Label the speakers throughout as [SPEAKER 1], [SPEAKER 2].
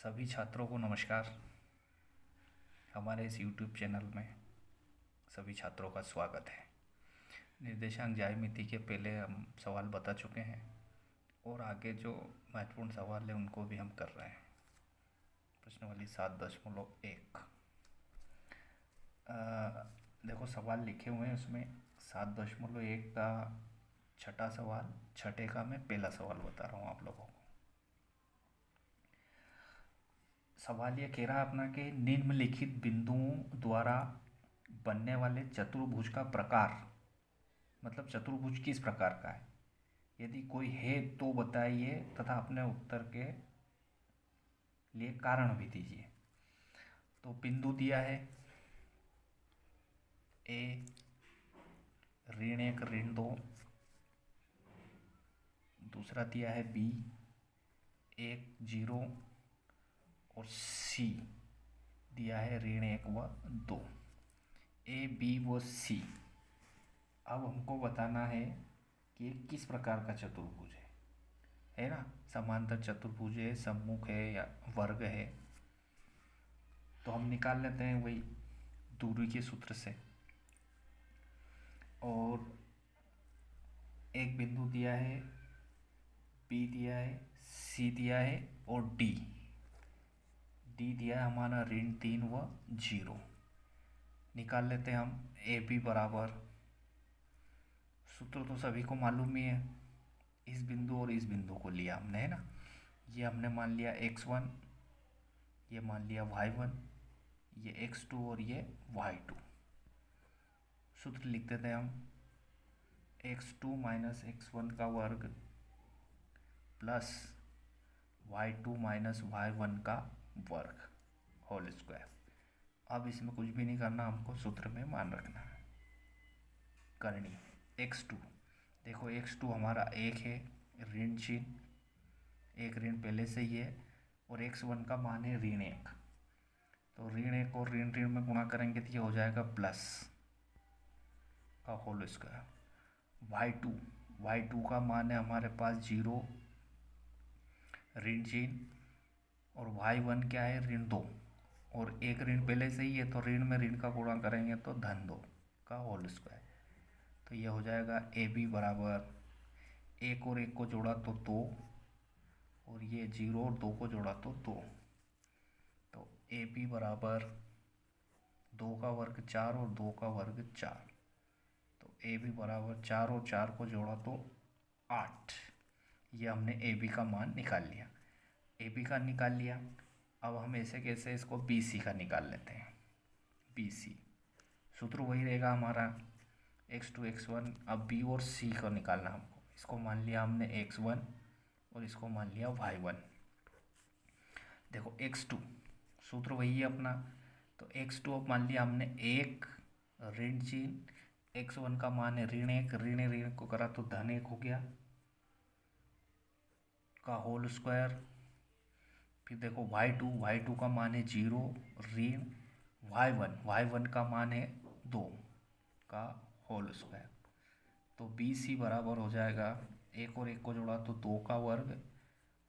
[SPEAKER 1] सभी छात्रों को नमस्कार। हमारे इस YouTube चैनल में सभी छात्रों का स्वागत है। निर्देशांक ज्यामिति के पहले हम सवाल बता चुके हैं और आगे जो महत्वपूर्ण सवाल है उनको भी हम कर रहे हैं। प्रश्नावली 7.1 देखो सवाल लिखे हुए हैं, उसमें 7.1 का छठा सवाल, छठे का मैं पहला सवाल बता रहा हूँ आप लोगों को। सवाल ये कह रहा है अपना कि निम्नलिखित बिंदुओं द्वारा बनने वाले चतुर्भुज का प्रकार, मतलब चतुर्भुज किस प्रकार का है, यदि कोई है तो बताइए तथा अपने उत्तर के लिए कारण भी दीजिए। तो बिंदु दिया है ए, ऋण 1 ऋण 2, दूसरा दिया है बी 1 0 और सी दिया है ऋण 1 व 2। ए बी व सी। अब हमको बताना है कि ये किस प्रकार का चतुर्भुज है ना। समांतर चतुर्भुज है, सम्मुख है या वर्ग है। तो हम निकाल लेते हैं वही दूरी के सूत्र से। और एक बिंदु दिया है, बी दिया है, सी दिया है और डी दिया है हमारा ऋण 3 व 0। निकाल लेते हैं हम ए बी बराबर, सूत्र तो सभी को मालूम ही है। इस बिंदु और इस बिंदु को लिया हमने, है ना। ये हमने मान लिया x1, ये मान लिया y1, ये x2 और ये y2। सूत्र लिख देते हैं हम x2 माइनस x1 का वर्ग प्लस y2 माइनस y1 का वर्ग होल स्क्वायर। अब इसमें कुछ भी नहीं करना, हमको सूत्र में मान रखना है करनी। x2 देखो, x2 हमारा 1 है, ऋण चिन्ह, एक ऋण पहले से ही है, और x1 का मान है ऋण 1। तो ऋण 1 और ऋण ऋण में गुणा करेंगे तो ये हो जाएगा प्लस का होल स्क्वायर। y2 का मान है हमारे पास 0 ऋण चिन्ह, और y1 क्या है ऋण 2, और एक ऋण पहले से ही है तो ऋण में ऋण का गुणा करेंगे तो धन 2 का होल स्क्वायर। तो यह हो जाएगा ए बी बराबर, एक और एक को जोड़ा तो 2, और ये 0 और 2 को जोड़ा तो 2। तो ए बी बराबर 2 का वर्ग 4 और 2 का वर्ग 4। तो ए बी बराबर 4 और 4 को जोड़ा तो 8। ये हमने ए बी का मान निकाल लिया। ए बी का निकाल लिया। अब हम ऐसे कैसे इसको बी सी का निकाल लेते हैं। बी सी सूत्र वही रहेगा हमारा x2 x1। अब बी और सी को निकालना हमको। इसको मान लिया हमने x1 और इसको मान लिया y1। देखो x2 सूत्र वही है अपना, तो x2 अब मान लिया हमने 1 ऋण चिन्ह, x1 का मान है ऋण 1, ऋण ऋण को करा तो धन 1 हो गया का होल स्क्वायर। फिर देखो y2 का मान है 0 ऋण y1 का मान है 2 का होल स्क्वायर। तो बी सी बराबर हो जाएगा, एक और एक को जोड़ा तो 2 का वर्ग,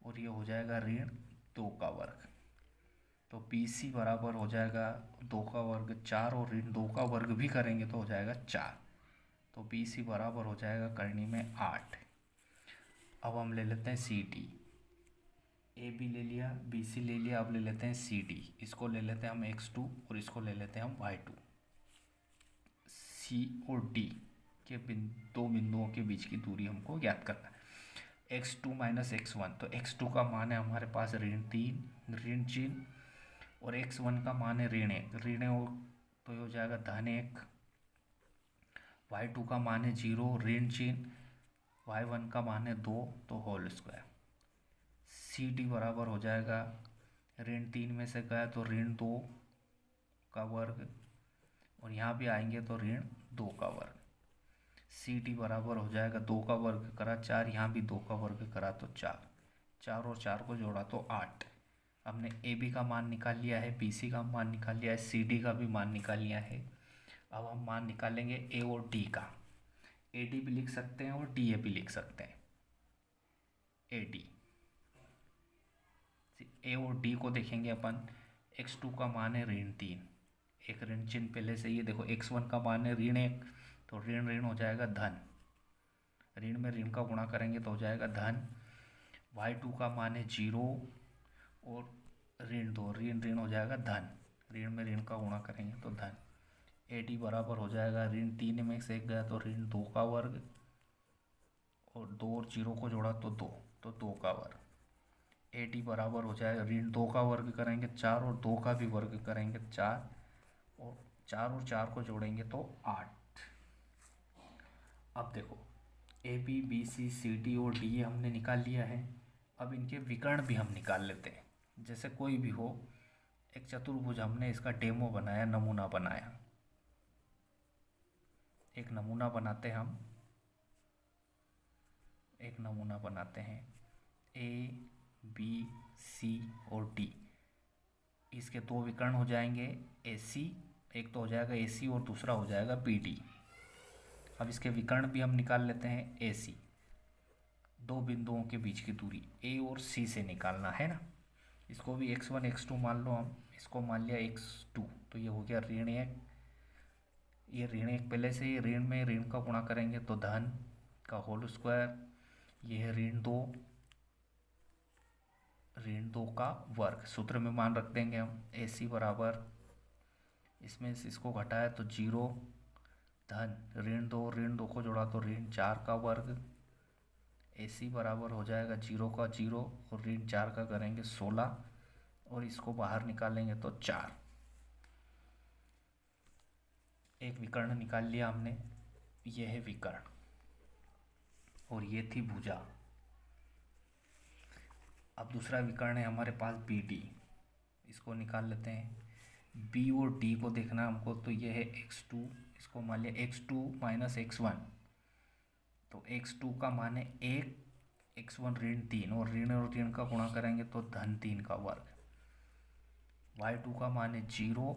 [SPEAKER 1] और ये हो जाएगा ऋण 2 का वर्ग। तो बी सी बराबर हो जाएगा 2 का वर्ग 4, और ऋण 2 का वर्ग भी करेंगे तो हो जाएगा 4। तो बी सी बराबर हो जाएगा करनी में 8। अब हम ले लेते हैं सी डी। ए बी ले लिया, बी सी ले लिया, अब ले लेते हैं सी डी। इसको ले लेते हैं हम x2 और इसको ले लेते हैं हम y2। सी और डी के दो बिंदुओं के बीच की दूरी हमको ज्ञात करना है। x2 माइनस x1, तो x2 का मान है हमारे पास ऋण 3 ऋण चिन्ह, और x1 का मान है ऋण 1 ऋण 1, तो ये हो जाएगा धन 1। y2 का मान है 0 ऋण चिन्ह, y1 का मान है 2, तो होल स्क्वायर। सी डी बराबर हो जाएगा, ऋण 3 में से गया तो ऋण 2 का वर्ग, और यहाँ भी आएंगे तो ऋण 2 का वर्ग। सी डी बराबर हो जाएगा 2 का वर्ग करा 4, यहाँ भी 2 का वर्ग करा तो 4, 4 और 4 को जोड़ा तो 8। हमने ए बी का मान निकाल लिया है, बी सी का मान निकाल लिया है, सी डी का भी मान निकाल लिया है। अब हम मान निकालेंगे ए और डी का। ए डी भी लिख सकते हैं और डी ए भी लिख सकते हैं। ए डी ए और डी को देखेंगे अपन। x2 का मान है ऋण 3, एक ऋण चिन्ह पहले से ही देखो। x1 का मान है ऋण 1, तो ऋण ऋण हो जाएगा धन, ऋण में ऋण का गुणा करेंगे तो हो जाएगा धन। y2 का मान है 0 और ऋण 2, ऋण ऋण हो जाएगा धन, ऋण में ऋण का गुणा करेंगे तो धन। AD बराबर हो जाएगा ऋण 3 में से 1 गया तो ऋण 2 का वर्ग, और 2 और 0 को जोड़ा तो 2, तो 2 का वर्ग। AD बराबर हो जाएगा ऋण 2 का वर्ग करेंगे 4 और 2 का भी वर्ग करेंगे 4, और 4 और 4 को जोड़ेंगे तो 8। अब देखो AB BC CD और DA हमने निकाल लिया है। अब इनके विकर्ण भी हम निकाल लेते हैं। जैसे कोई भी हो, एक चतुर्भुज हमने इसका डेमो बनाया, नमूना बनाया। एक नमूना बनाते हैं हम, एक नमूना बनाते हैं A B C और D। इसके दो विकर्ण हो जाएंगे AC, एक तो हो जाएगा AC और दूसरा हो जाएगा BD। अब इसके विकर्ण भी हम निकाल लेते हैं AC। दो बिंदुओं के बीच की दूरी A और C से निकालना है ना। इसको भी x1 x2 मान लो, हम इसको मान लिया x2, तो ये हो गया ऋण 1। ये ऋण 1 पहले से ही ऋण में ऋण का गुणा करेंगे तो धन का होल स्क्वायर। ये है ऋण 2 का वर्ग। सूत्र में मान रख देंगे हम AC बराबर, इसमें से इसको घटाया तो 0 धन ऋण 2 को जोड़ा तो ऋण 4 का वर्ग। AC बराबर हो जाएगा 0 का 0 और ऋण 4 का करेंगे 16, और इसको बाहर निकालेंगे तो 4। एक विकर्ण निकाल लिया हमने, यह है विकर्ण, और ये थी भुजा। अब दूसरा विकर्ण है हमारे पास BD, इसको निकाल लेते हैं। B और D को देखना हमको, तो ये है x2, इसको मान लिया x2 माइनस x1, तो x2 का मान है 1, x1 ऋण 3, और ऋण का गुणा करेंगे तो धन 3 का वर्ग। y2 का मान है 0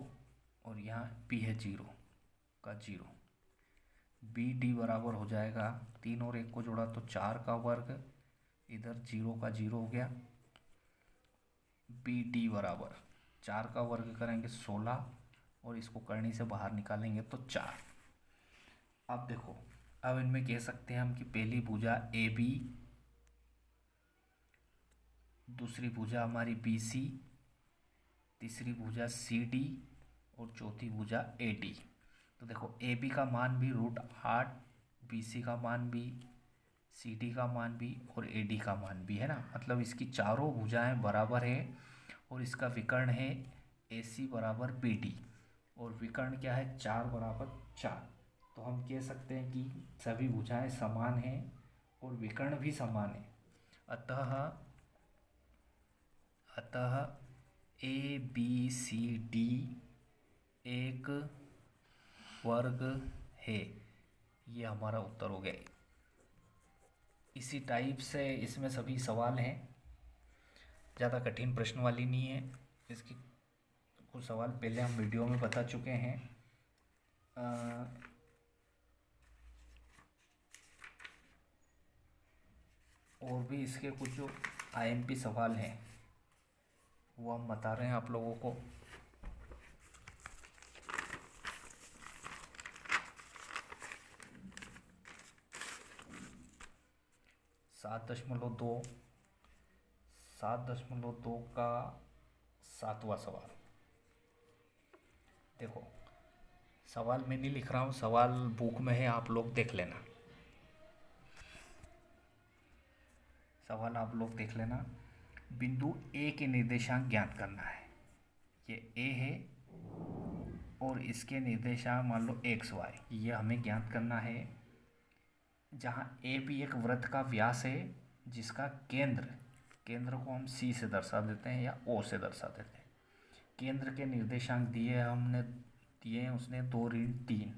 [SPEAKER 1] और यहाँ p है 0 का 0। BD बराबर हो जाएगा 3 और 1 को जोड़ा तो 4 का वर्ग, इधर 0 का 0 हो गया। BD बराबर 4 का वर्ग करेंगे 16, और इसको करनी से बाहर निकालेंगे तो 4। अब देखो, अब इनमें कह सकते हैं हम कि पहली भुजा AB, दूसरी भुजा हमारी BC, तीसरी भुजा CD और चौथी भुजा AD। तो देखो AB का मान भी √8, BC का मान भी, CD का मान भी और AD का मान भी है ना। मतलब इसकी चारों भुजाएं बराबर है, और इसका विकर्ण है AC बराबर BD, और विकर्ण क्या है 4 बराबर 4। तो हम कह सकते हैं कि सभी भुजाएं समान हैं और विकर्ण भी समान है। अतः ABCD एक वर्ग है। ये हमारा उत्तर हो गया। इसी टाइप से इसमें सभी सवाल हैं, ज़्यादा कठिन प्रश्न वाली नहीं है। इसके कुछ सवाल पहले हम वीडियो में बता चुके हैं। और भी इसके कुछ जो IMP सवाल हैं वो हम बता रहे हैं आप लोगों को। सात दशमलव दो का 7वां सवाल। देखो सवाल मैं नहीं लिख रहा हूँ, सवाल बुक में है, आप लोग देख लेना। सवाल आप लोग देख लेना। बिंदु A के निर्देशांक ज्ञात करना है। ये A है और इसके निर्देशांक मान लो x y, ये हमें ज्ञात करना है। जहाँ A भी एक वृत्त का व्यास है, जिसका केंद्र को हम C से दर्शा देते हैं या O से दर्शा देते हैं। केंद्र के निर्देशांक दिए हैं उसने 2 ऋण 3,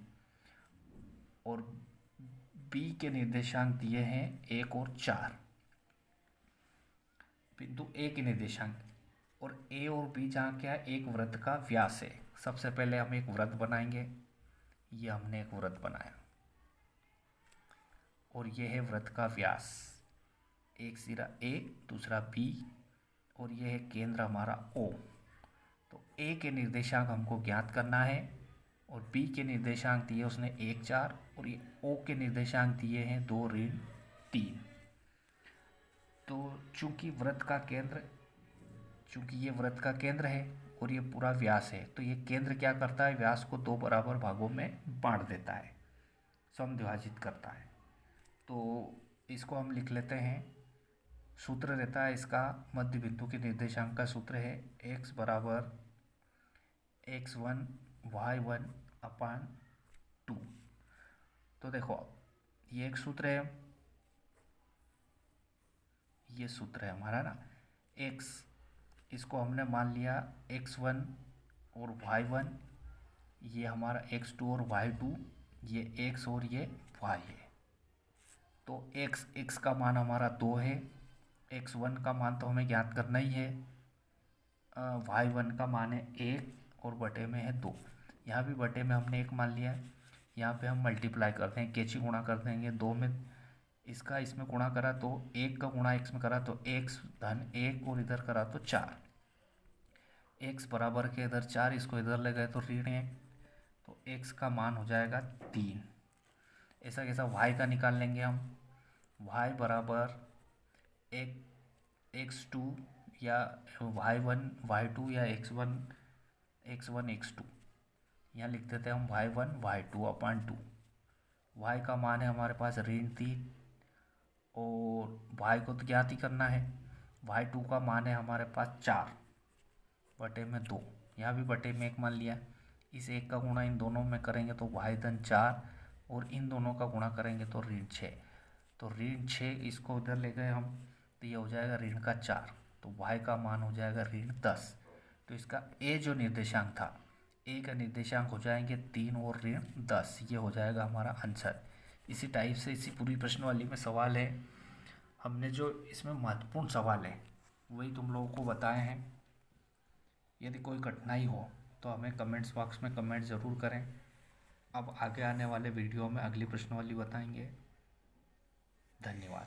[SPEAKER 1] और B के निर्देशांक दिए हैं 1 और 4। बिंदु A के निर्देशांक, और A और B जहाँ क्या है एक वृत्त का व्यास है। सबसे पहले हम एक वृत्त बनाएंगे। ये हमने एक वृत्त बनाया, और ये है वृत्त का व्यास। एक सिरा A, दूसरा B, और ये है केंद्र हमारा O। तो A के निर्देशांक हमको ज्ञात करना है और B के निर्देशांक दिए उसने 1 4 और ये O के निर्देशांक दिए हैं 2 ऋण 3। तो चूंकि ये वृत्त का केंद्र है और ये पूरा व्यास है, तो ये केंद्र क्या करता है, व्यास को 2 बराबर भागों में बांट देता है, समद्विभाजित करता है। तो इसको हम लिख लेते हैं। सूत्र रहता है इसका, मध्य बिंदु के निर्देशांक का सूत्र है x बराबर x1 y1 अपान 2। तो देखो ये एक सूत्र है, ये सूत्र है हमारा ना, x इसको हमने मान लिया x1 और y1, ये हमारा x2 और y2, ये x और ये y है। तो x का मान हमारा 2 है, x1 का मान तो हमें ज्ञात करना ही है, y1 का मान है 1 और बटे में है 2। यहाँ भी बटे में हमने 1 मान लिया। यहाँ पे हम मल्टीप्लाई करते हैं, कैची गुणा कर देंगे, 2 में इसका इसमें गुणा करा तो 1 का गुणा x में करा तो x धन 1 और इधर करा तो 4, x बराबर के इधर 4, इसको इधर ले गए तो ऋण 1, तो x का मान हो जाएगा 3। ऐसा कैसा y का निकाल लेंगे हम, y बराबर x2 या y1 y2 या x1 x2, यहाँ लिख देते हैं हम y1 y2 अपान 2। y का मान है हमारे पास ऋण 3 और y को तो ज्ञात ही करना है। y2 का मान है हमारे पास 4 बटे में 2, यहाँ भी बटे में 1 मान लिया। इस 1 का गुणा इन दोनों में करेंगे तो y धन 4 और इन दोनों का गुणा करेंगे तो ऋण 6। तो ऋण 6 इसको उधर ले गए हम, तो ये हो जाएगा ऋण का 4, तो y का मान हो जाएगा ऋण 10। तो इसका a जो निर्देशांक था, a का निर्देशांक हो जाएंगे 3 और ऋण 10, ये हो जाएगा हमारा आंसर। इसी टाइप से इसी पूरी प्रश्नवाली में सवाल है। हमने जो इसमें महत्वपूर्ण सवाल है वही तुम लोगों को बताए हैं। यदि कोई कठिनाई हो तो हमें कमेंट्स बॉक्स में कमेंट ज़रूर करें। अब आगे आने वाले वीडियो में अगली प्रश्नवाली बताएंगे। धन्यवाद।